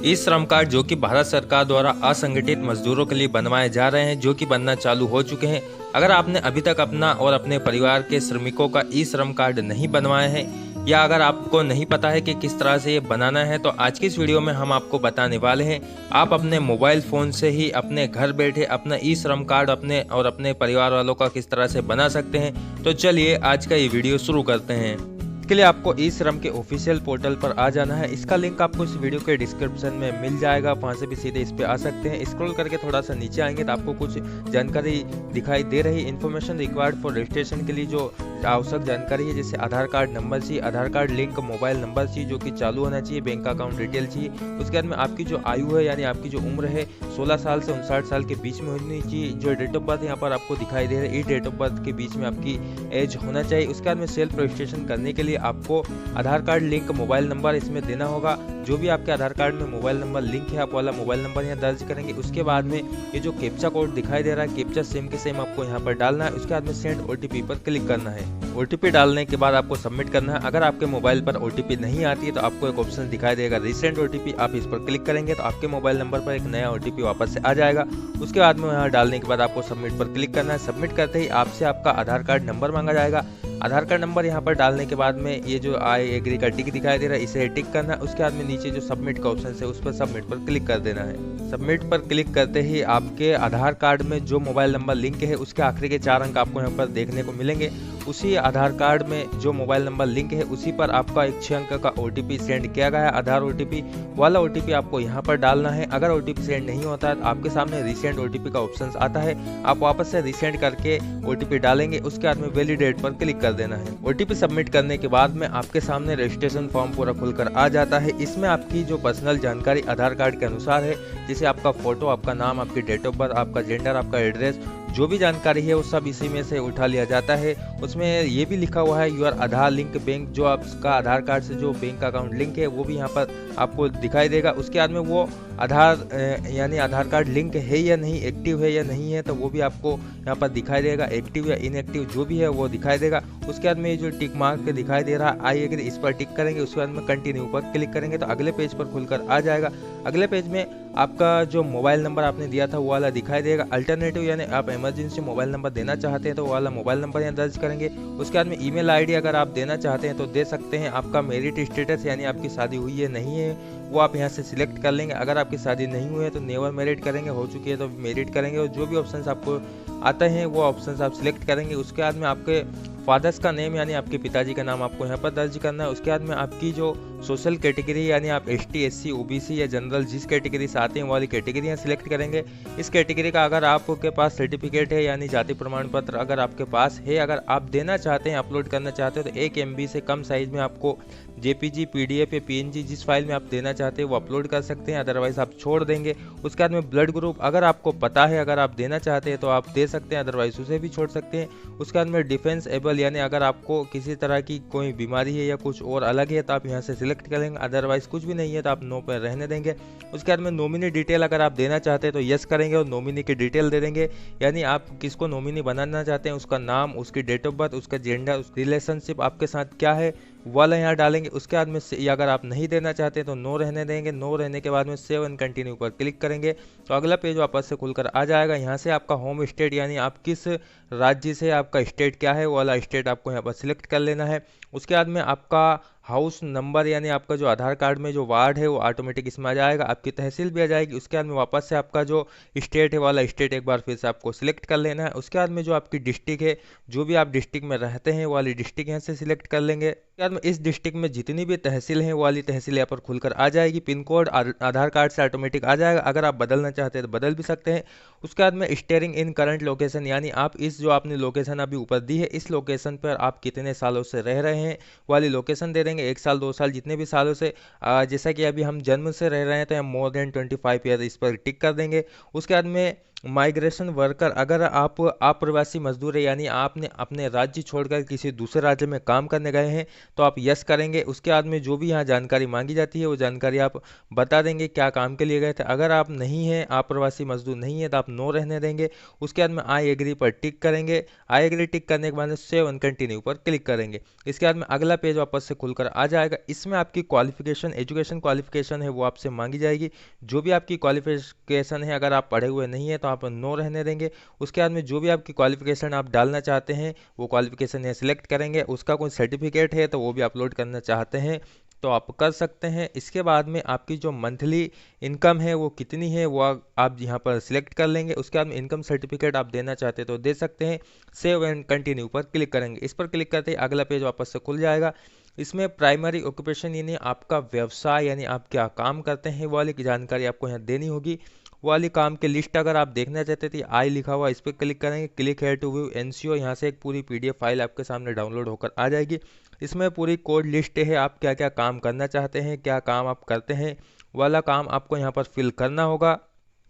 ई श्रम कार्ड जो कि भारत सरकार द्वारा असंगठित मजदूरों के लिए बनवाए जा रहे हैं, जो कि बनना चालू हो चुके हैं। अगर आपने अभी तक अपना और अपने परिवार के श्रमिकों का ई श्रम कार्ड नहीं बनवाए हैं या अगर आपको नहीं पता है कि किस तरह से ये बनाना है, तो आज की इस वीडियो में हम आपको बताने वाले हैं। आप अपने मोबाइल फ़ोन से ही अपने घर बैठे अपना ई श्रम कार्ड अपने और अपने परिवार वालों का किस तरह से बना सकते हैं। तो चलिए आज का ये वीडियो शुरू करते हैं। इसके लिए आपको ई श्रम के ऑफिशियल पोर्टल पर आ जाना है। इसका लिंक आपको इस वीडियो के डिस्क्रिप्शन में मिल जाएगा, वहाँ से भी सीधे इस पे आ सकते हैं। स्क्रॉल करके थोड़ा सा नीचे आएंगे तो आपको कुछ जानकारी दिखाई दे रही। इन्फॉर्मेशन रिक्वायर्ड फॉर रजिस्ट्रेशन के लिए जो आवश्यक जानकारी है, जैसे आधार कार्ड नंबर चाहिए, आधार कार्ड लिंक मोबाइल नंबर चाहिए जो कि चालू होना चाहिए, बैंक अकाउंट डिटेल चाहिए। उसके बाद में आपकी जो आयु है यानी आपकी जो उम्र है 16 साल से 59 साल के बीच में होनी चाहिए। जो डेट ऑफ बर्थ यहाँ पर आपको दिखाई दे रहा है, ये डेट ऑफ बर्थ के बीच में आपकी एज होना चाहिए। उसके बाद में सेल्फ रजिस्ट्रेशन करने के लिए आपको आधार कार्ड लिंक मोबाइल नंबर इसमें देना होगा। जो भी आपके आधार कार्ड में मोबाइल नंबर लिंक है, आप वाला मोबाइल नंबर यहाँ दर्ज करेंगे। उसके बाद में ये जो कैप्चा कोड दिखाई दे रहा है, कैप्चा सेम के सेम आपको यहाँ पर डालना है। उसके बाद में सेंड ओटीपी पर क्लिक करना है। ओटीपी डालने के बाद आपको सबमिट करना है। अगर आपके मोबाइल पर ओटीपी नहीं आती है तो आपको एक ऑप्शन दिखाई देगा रीसेंट ओटीपी। आप इस पर क्लिक करेंगे तो आपके मोबाइल नंबर पर एक नया ओटीपी वापस से आ जाएगा। उसके बाद में यहाँ डालने के बाद आपको सबमिट पर क्लिक करना है। सबमिट करते ही आपसे आपका आधार कार्ड नंबर मांगा जाएगा। आधार कार्ड नंबर यहाँ पर डालने के बाद में ये जो आई एग्री का टिक दिखाई दे रहा है, इसे टिक करना है। उसके बाद में नीचे जो सबमिट का ऑप्शन है उस पर सबमिट पर क्लिक कर देना है। सबमिट पर क्लिक करते ही आपके आधार कार्ड में जो मोबाइल नंबर लिंक है उसके आखिरी के 4 अंक आपको यहाँ पर देखने को मिलेंगे। उसी आधार कार्ड में जो मोबाइल नंबर लिंक है उसी पर आपका एक 6 अंक का ओटीपी सेंड किया गया है, आधार ओटीपी वाला ओटीपी आपको यहाँ पर डालना है। अगर ओटीपी सेंड नहीं होता है तो आपके सामने रीसेंट ओटीपी का ऑप्शन आता है, आप वापस से रीसेंड करके ओटीपी डालेंगे। उसके बाद में वैलिडेट पर क्लिक कर देना है। ओटीपी सबमिट करने के बाद में आपके सामने रजिस्ट्रेशन फॉर्म पूरा खुलकर आ जाता है। इसमें आपकी जो पर्सनल जानकारी आधार कार्ड के अनुसार है, जैसे आपका फोटो, आपका नाम, आपकी डेट ऑफ बर्थ, आपका जेंडर, आपका एड्रेस, जो भी जानकारी है वो सब इसी में से उठा लिया जाता है। उसमें ये भी लिखा हुआ है यूर आधार लिंक बैंक, जो आपका आधार कार्ड से जो बैंक अकाउंट लिंक है वो भी यहाँ पर आपको दिखाई देगा। उसके बाद में वो आधार यानी आधार कार्ड लिंक है या नहीं, एक्टिव है या नहीं है, तो वो भी आपको यहाँ पर दिखाई देगा। एक्टिव या इनएक्टिव जो भी है वो दिखाई देगा। उसके बाद में ये जो टिक मार्क दिखाई दे रहा है आई एग्री, इस पर टिक करेंगे। उसके बाद में कंटिन्यू पर क्लिक करेंगे तो अगले पेज पर खुलकर आ जाएगा। अगले पेज में आपका जो मोबाइल नंबर आपने दिया था वो वाला दिखाई देगा। अल्टरनेटिव यानी आप इमरजेंसी मोबाइल नंबर देना चाहते हैं तो वो वाला मोबाइल नंबर यहाँ दर्ज करेंगे। उसके बाद में ईमेल आईडी अगर आप देना चाहते हैं तो दे सकते हैं। आपका मेरिट स्टेटस यानी आपकी शादी हुई है नहीं है वो आप यहाँ से सिलेक्ट कर लेंगे। अगर आपकी शादी नहीं हुई है तो नेवर मैरिड करेंगे, हो चुकी है तो मैरिड करेंगे। और जो भी ऑप्शंस आपको आते हैं वो ऑप्शंस आप सिलेक्ट करेंगे। उसके बाद में आपके फादर्स का नेम यानी आपके पिताजी का नाम आपको यहाँ पर दर्ज करना है। उसके बाद में आपकी जो सोशल कैटेगरी यानी आप एसटी, एससी, ओबीसी या जनरल जिस कैटेगरी से आते हैं वाली कैटेगरी यहाँ सिलेक्ट करेंगे। इस कैटेगरी का अगर आपके पास सर्टिफिकेट है यानी जाति प्रमाण पत्र अगर आपके पास है, अगर आप देना चाहते हैं, अपलोड करना चाहते हो तो 1 MB से कम साइज में आपको जेपीजी, पीडीएफ या पीएनजी जिस फाइल में आप देना चाहते हैं वो अपलोड कर सकते हैं, अदरवाइज आप छोड़ देंगे। उसके बाद में ब्लड ग्रुप अगर आपको पता है, अगर आप देना चाहते हैं तो आप दे सकते हैं, अदरवाइज उसे भी छोड़ सकते हैं। उसके बाद में डिफेंस एबल यानी अगर आपको किसी तरह की कोई बीमारी है या कुछ और अलग है तो आप यहाँ से सिलेक्ट करेंगे, अदरवाइज कुछ भी नहीं है तो आप नो पर रहने देंगे। उसके बाद में नॉमिनी डिटेल अगर आप देना चाहते हैं तो यस करेंगे और नॉमिनी की डिटेल दे देंगे, यानी आप किसको नॉमिनी बनाना चाहते हैं, उसका नाम, उसकी डेट ऑफ बर्थ, उसका जेंडर, उस रिलेशनशिप आपके साथ क्या है वाला यहाँ डालेंगे। उसके बाद में अगर आप नहीं देना चाहते तो नो रहने देंगे। नो रहने के बाद में सेव एंड कंटिन्यू पर क्लिक करेंगे तो अगला पेज वापस से खुलकर आ जाएगा। यहाँ से आपका होम स्टेट यानी आप किस राज्य से, आपका स्टेट क्या है वो वाला स्टेट आपको यहाँ पर सिलेक्ट कर लेना है। उसके बाद में आपका हाउस नंबर यानी आपका जो आधार कार्ड में जो वार्ड है वो ऑटोमेटिक इसमें आ जाएगा, आपकी तहसील भी आ जाएगी। उसके बाद में वापस से आपका जो स्टेट है वाला स्टेट एक बार फिर से आपको सिलेक्ट कर लेना है। उसके बाद में जो आपकी डिस्ट्रिक्ट है, जो भी आप डिस्ट्रिक्ट में रहते हैं वाली डिस्ट्रिक्ट यहाँ से सिलेक्ट कर लेंगे। उसके बाद में इस डिस्ट्रिक्ट में जितनी भी तहसील है वाली तहसील यहाँ पर खुलकर आ जाएगी। पिन कोड आधार कार्ड से ऑटोमेटिक आ जाएगा, अगर आप बदलना चाहते हैं तो बदल भी सकते हैं। उसके बाद में स्टेयरिंग इन करंट लोकेशन यानी आप इस जो आपने लोकेशन अभी ऊपर दी है इस लोकेशन पर आप कितने सालों से रह रहे हैं वाली लोकेशन दे देंगे। 1 साल, 2 साल, जितने भी सालों से, जैसा कि अभी हम जन्म से रह रहे हैं तो हम मोर देन 25 ईयर इस पर टिक कर देंगे। उसके बाद में माइग्रेशन वर्कर, अगर आप अप्रवासी मजदूर है यानी आपने अपने राज्य छोड़कर किसी दूसरे राज्य में काम करने गए हैं तो आप यस करेंगे। उसके बाद में जो भी यहाँ जानकारी मांगी जाती है वो जानकारी आप बता देंगे क्या काम के लिए गए थे। अगर आप नहीं हैं, अप्रवासी मजदूर नहीं है, तो आप नो रहने देंगे। उसके बाद में आई एग्री पर टिक करेंगे। आई एग्री टिक करने के बाद में सेव एंड कंटिन्यू पर क्लिक करेंगे। इसके बाद में अगला पेज वापस से खुलकर आ जाएगा। इसमें आपकी क्वालिफिकेशन, एजुकेशन क्वालिफिकेशन है वो आपसे मांगी जाएगी। जो भी आपकी क्वालिफिकेशन है, अगर आप पढ़े हुए नहीं है तो आप नो रहने देंगे। उसके बाद में जो भी आपकी क्वालिफिकेशन आप डालना चाहते हैं वो क्वालिफिकेशन है सिलेक्ट करेंगे। उसका कोई सर्टिफिकेट है तो वो भी अपलोड करना चाहते हैं तो आप कर सकते हैं। इसके बाद में आपकी जो मंथली इनकम है वो कितनी है वो आप यहाँ पर सिलेक्ट कर लेंगे। उसके बाद में इनकम सर्टिफिकेट आप देना चाहते हैं तो दे सकते हैं। सेव एंड कंटिन्यू पर क्लिक करेंगे। इस पर क्लिक करते ही अगला पेज वापस से खुल जाएगा। इसमें प्राइमरी ऑक्यूपेशन यानी आपका व्यवसाय, यानी आप क्या काम करते हैं वो वाली की जानकारी आपको यहाँ देनी होगी। वो वाली काम की लिस्ट अगर आप देखना चाहते थे, आई लिखा हुआ इस पर क्लिक करेंगे। क्लिक है टू व्यू एनसीओ, यहाँ से एक पूरी पीडीएफ फाइल आपके सामने डाउनलोड होकर आ जाएगी। इसमें पूरी कोड लिस्ट है, आप क्या क्या काम करना चाहते हैं, क्या काम आप करते हैं, वाला काम आपको यहाँ पर फिल करना होगा।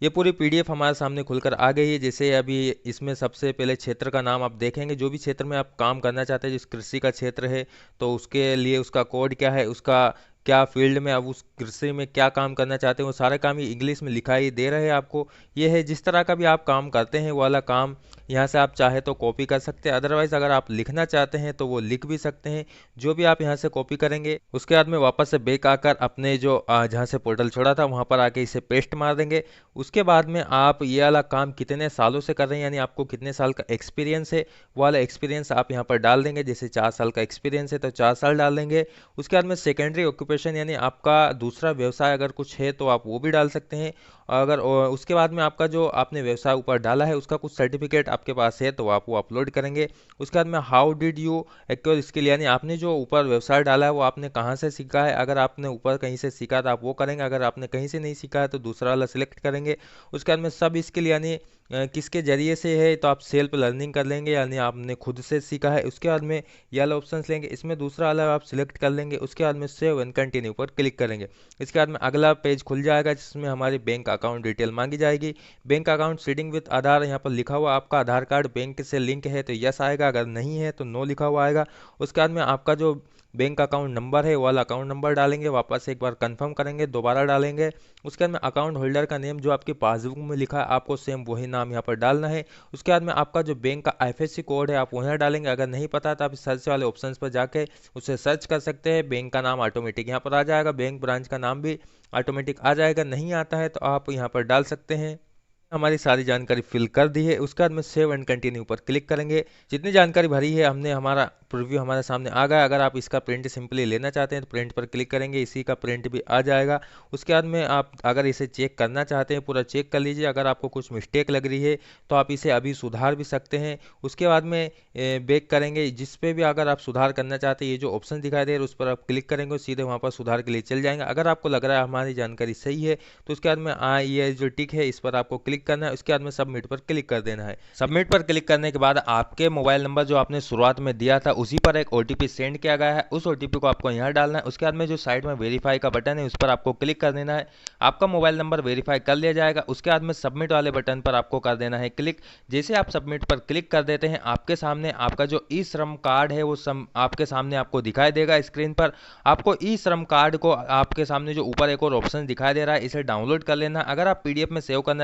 ये पूरी पीडीएफ हमारे सामने खुलकर आ गई है। जैसे अभी इसमें सबसे पहले क्षेत्र का नाम आप देखेंगे, जो भी क्षेत्र में आप काम करना चाहते हैं, जिस कृषि का क्षेत्र है तो उसके लिए उसका कोड क्या है, उसका क्या फील्ड में आप उस कृषि में क्या काम करना चाहते हैं, वो सारे काम ही इंग्लिश में लिखा ही दे रहे हैं आपको। ये है जिस तरह का भी आप काम करते हैं वो वाला काम यहाँ से आप चाहे तो कॉपी कर सकते हैं। अदरवाइज अगर आप लिखना चाहते हैं तो वो लिख भी सकते हैं। जो भी आप यहाँ से कॉपी करेंगे उसके बाद में वापस से बैक आकर अपने जो जहाँ से पोर्टल छोड़ा था वहाँ पर आके इसे पेस्ट मार देंगे। उसके बाद में आप ये वाला काम कितने सालों से कर रहे हैं, यानी आपको कितने साल का एक्सपीरियंस है वो वाला एक्सपीरियंस आप यहाँ पर डाल देंगे। जैसे 4 साल का एक्सपीरियंस है तो 4 साल डाल देंगे। उसके बाद में सेकेंडरी ऑक्यूपेशन यानी आपका दूसरा व्यवसाय अगर कुछ है तो आप वो भी डाल सकते हैं। अगर उसके बाद में आपका जो आपने व्यवसाय ऊपर डाला है उसका कुछ सर्टिफिकेट आपके पास है तो आप वो अपलोड करेंगे। उसके बाद में how did you acquire skill, यानी आपने जो ऊपर व्यवसाय डाला है वो आपने कहाँ से सीखा है। अगर आपने ऊपर कहीं से सीखा तो आप वो करेंगे। अगर आपने कहीं से नहीं सीखा है तो दूसरा वाला सिलेक्ट करेंगे। उसके बाद में सब स्किल यानी किसके जरिए से है तो आप सेल्फ लर्निंग कर लेंगे, यानी आपने खुद से सीखा है। उसके बाद में ये वाला ऑप्शन लेंगे, इसमें दूसरा वाला आप सिलेक्ट कर लेंगे। उसके बाद में सेव एंड कंटिन्यू पर क्लिक करेंगे। इसके बाद में अगला पेज खुल जाएगा जिसमें हमारी बैंक अकाउंट डिटेल मांगी जाएगी। बैंक अकाउंट सीडिंग विद आधार, यहाँ पर लिखा हुआ आपका आधार कार्ड बैंक से लिंक है तो यस आएगा, अगर नहीं है तो नो लिखा हुआ आएगा। उसके बाद में आपका जो बैंक अकाउंट नंबर है वो वाला अकाउंट नंबर डालेंगे, वापस एक बार कंफर्म करेंगे, दोबारा डालेंगे। उसके बाद में अकाउंट होल्डर का नेम जो आपकी पासबुक में लिखा है आपको सेम वही नाम यहाँ पर डालना है। उसके बाद में आपका जो बैंक का आईएफएससी कोड है आप वहाँ डालेंगे। अगर नहीं पता तो आप सर्च वाले ऑप्शंस पर जाके उसे सर्च कर सकते हैं। बैंक का नाम ऑटोमेटिक यहाँ पर आ जाएगा, बैंक ब्रांच का नाम भी ऑटोमेटिक आ जाएगा। नहीं आता है तो आप यहाँ पर डाल सकते हैं। हमारी सारी जानकारी फिल कर दी है। उसके बाद में सेव एंड कंटिन्यू पर क्लिक करेंगे। जितनी जानकारी भरी है हमने, हमारा प्रीव्यू हमारे सामने आ गया। अगर आप इसका प्रिंट सिंपली लेना चाहते हैं तो प्रिंट पर क्लिक करेंगे, इसी का प्रिंट भी आ जाएगा। उसके बाद में आप अगर इसे चेक करना चाहते हैं पूरा चेक कर लीजिए। अगर आपको कुछ मिस्टेक लग रही है तो आप इसे अभी सुधार भी सकते हैं। उसके बाद में बैक करेंगे, जिस पे भी अगर आप सुधार करना चाहते हैं ये जो ऑप्शन दिखाई दे रहा है उस पर आप क्लिक करेंगे, सीधे वहाँ पर सुधार के लिए चल जाएंगे। अगर आपको लग रहा है हमारी जानकारी सही है तो उसके बाद में ये जो टिक है इस पर आपको क्लिक करना है। उसके बाद में सबमिट पर क्लिक कर देना है। सबमिट पर क्लिक करने के बाद आपके मोबाइल नंबर जो आपने शुरुआत में दिया था उसी पर एक ओटीपी सेंड किया गया है, उस ओटीपी को आपको यहाँ डालना है। उसके बाद में जो साइड में वेरीफाई का बटन है उस पर आपको क्लिक कर देना है। आपका मोबाइल नंबर वेरीफाई कर लिया जाएगा। उसके बाद में सबमिट वाले बटन पर आपको कर देना है क्लिक। जैसे आप सबमिट पर क्लिक कर देते हैं आपके सामने आपका जो ई श्रम कार्ड है वो आपके सामने आपको दिखाई देगा स्क्रीन पर। आपको ई श्रम कार्ड को आपके सामने जो ऊपर एक और ऑप्शन दिखाई दे रहा है इसे डाउनलोड कर लेना। अगर आप पीडीएफ में सेव करना